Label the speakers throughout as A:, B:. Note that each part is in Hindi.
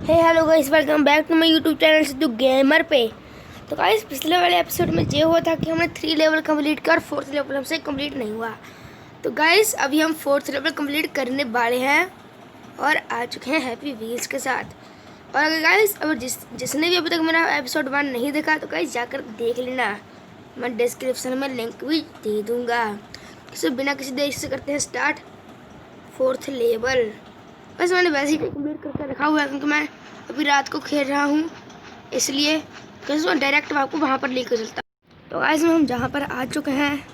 A: Hey hello guys, welcome back to my YouTube channel Siddhu gamer पे। तो गाइस, पिछले वाले एपिसोड में ये हुआ था कि हमने 3 लेवल कंप्लीट कर 4th लेवल हमसे कंप्लीट नहीं हुआ। तो गाइस, अभी हम 4th लेवल कंप्लीट करने वाले हैं और आ चुके हैं हैप्पी व्हील्स के साथ। और अगर गाइस अब जिसने भी अभी तक मेरा एपिसोड 1 नहीं देखा तो गाइस जाकर देख लेना, मैं डिस्क्रिप्शन में लिंक भी दे दूँगा। इसे बिना किसी देर से करते हैं स्टार्ट 4th लेवल। बस मैंने वैसे ही कंप्लीट करके रखा हुआ है क्योंकि मैं अभी रात को खेल रहा हूँ, इसलिए कैसे मैं डायरेक्ट आपको वहाँ पर लेकर चलता। तो आज में हम जहाँ पर आ चुके हैं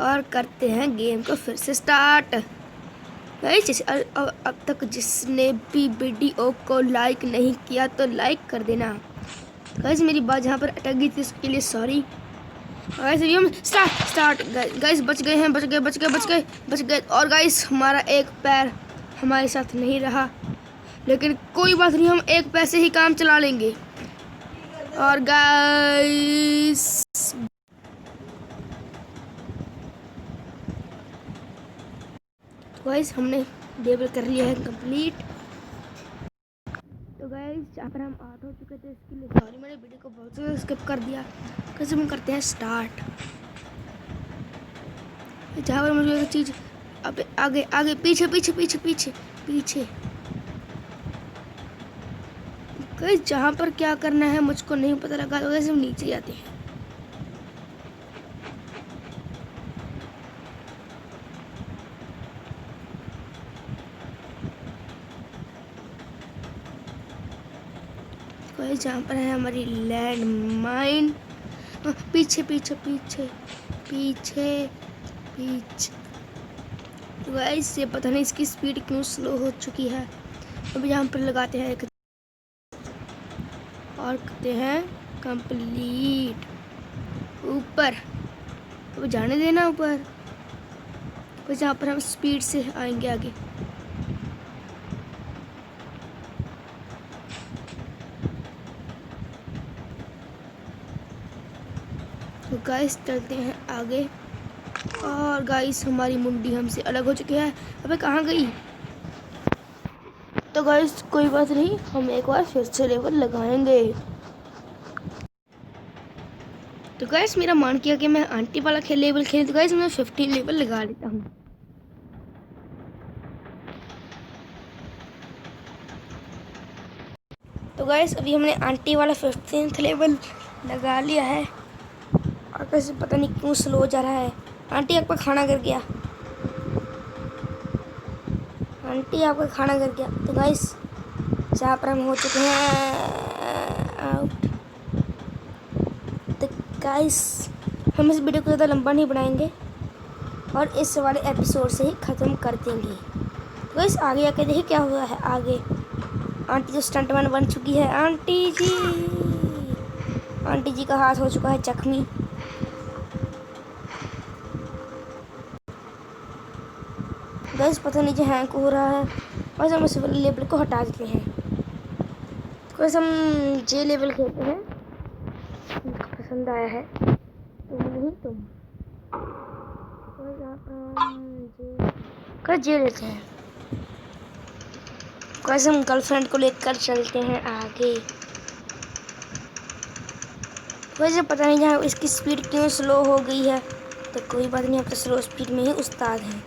A: और करते हैं गेम को फिर से स्टार्ट। गाइस, अब तक जिसने भी वीडियो को लाइक नहीं किया तो लाइक कर देना। गाइस, मेरी बात जहाँ पर अटक गई थी उसके लिए सॉरी। गाइस, अभी हम स्टार्ट गाइस, बच गए। और गाइस, हमारा एक पैर हमारे साथ नहीं रहा, लेकिन कोई बात नहीं, हम एक पैसे ही काम चला लेंगे। और गाइस हमने लेवल कर लिया है कंप्लीट। तो गाइस, जहाँ पर हम आउट हो चुके थे इसके लिए सॉरी, मैंने वीडियो को बहुत ज़्यादा स्किप कर दिया। कैसे हम करते हैं स्टार्ट। जहाँ पर मुझे एक चीज़ अब आगे पीछे गाइस, जहाँ पर क्या करना है मुझको नहीं पता लगा, तो गाइस हम नीचे जाते हैं। गाइस, जहाँ पर है हमारी लैंड माइन, पीछे गाइस, ये पता नहीं इसकी स्पीड क्यों स्लो हो चुकी है। अभी यहाँ पर लगाते हैं एक और करते हैं कंप्लीट ऊपर। अब जाने देना ऊपर, तो जहाँ पर हम स्पीड से आएंगे आगे। तो गाइस चलते हैं आगे। और गाइस, हमारी मुंडी हमसे अलग हो चुकी है। अबे कहाँ गई? तो गाइस कोई बात नहीं, हम एक बार फिर से लेवल लगाएंगे। तो गाइस, मेरा मन किया कि मैं आंटी वाला लेवल खेलूं, तो गाइस मैं 15 लेवल लगा लेता हूँ। तो गाइस, अभी हमने आंटी वाला 15th लेवल लगा लिया है और कैसे पता नहीं क्यों स्लो जा रहा है। आंटी आपका खाना गिर गया, तो गाइस, जहाँ पर हम हो चुके हैं आउट। तो गाइस, हम इस वीडियो को ज़्यादा लंबा नहीं बनाएंगे और इस वाले एपिसोड से ही ख़त्म कर देंगे। तो गाइस, आगे आके देखिए क्या हुआ है। आगे आंटी जो स्टंटमैन बन चुकी है। आंटी जी का हाथ हो चुका है जख्मी। गाइस, पता नहीं जो हैंग हो रहा है, बस हम उस लेवल को हटा देते हैं। तो गाइस, हम जे लेवल खेलते हैं, मुझको पसंद आया है। तुम कर जे लेते हैं। गाइस, हम गर्लफ्रेंड को लेकर चलते हैं आगे। वैसे पता नहीं यहाँ इसकी स्पीड क्यों स्लो हो गई है, तो कोई बात नहीं, अब तो स्लो स्पीड में ही उस्ताद हैं।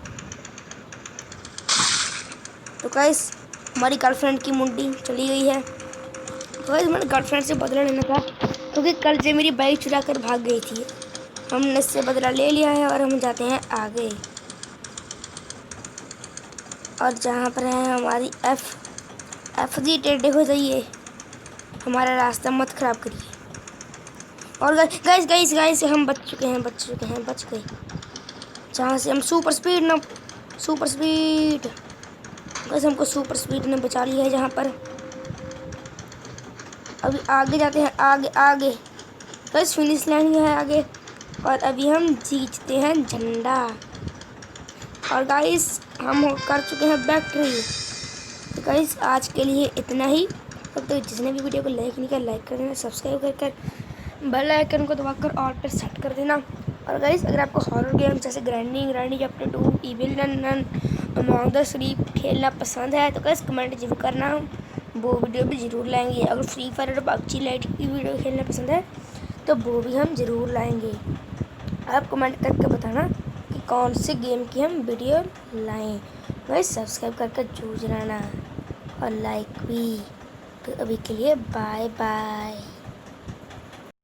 A: तो गाइस, हमारी गर्लफ्रेंड की मुंडी चली गई है। तो गाइस, मैंने गर्लफ्रेंड से बदला लेना था क्योंकि कल जो मेरी बाइक चुरा कर भाग गई थी। हमने इससे बदला ले लिया है और हम जाते हैं आगे। और जहाँ पर है हमारी एफ जी, टेढ़े हो जाइए, हमारा रास्ता मत खराब करिए। और गाइस, हम बच गए। जहाँ से हम सुपर स्पीड गाइस, हमको सुपर स्पीड ने बचा लिया है। जहाँ पर अभी आगे जाते हैं, आगे गाइस, फिनिश लाइन है आगे। और अभी हम जीतते हैं झंडा। और गाइस, हम कर चुके हैं बैटरी। तो गाइस, आज के लिए इतना ही। अब तो जिसने भी वीडियो को लाइक नहीं किया, लाइक कर देना, सब्सक्राइब कर बेल आइकन को दबाकर ऑल पर सेट कर देना। और गाइस, अगर आपको हॉरर गेम जैसे grinding chapter 2, Evil Nun, Among the Sleep खेलना पसंद है तो गाइस कमेंट जरूर करना। वो वीडियो भी ज़रूर लाएंगे। अगर फ्री फायर और पबजी लाइट की वीडियो खेलना पसंद है तो वो भी हम ज़रूर लाएंगे। आप कमेंट करके बताना कि कौन से गेम की हम वीडियो लाएं। गाइस सब्सक्राइब करके जरूर जाना और लाइक भी। तो अभी के लिए बाय बाय।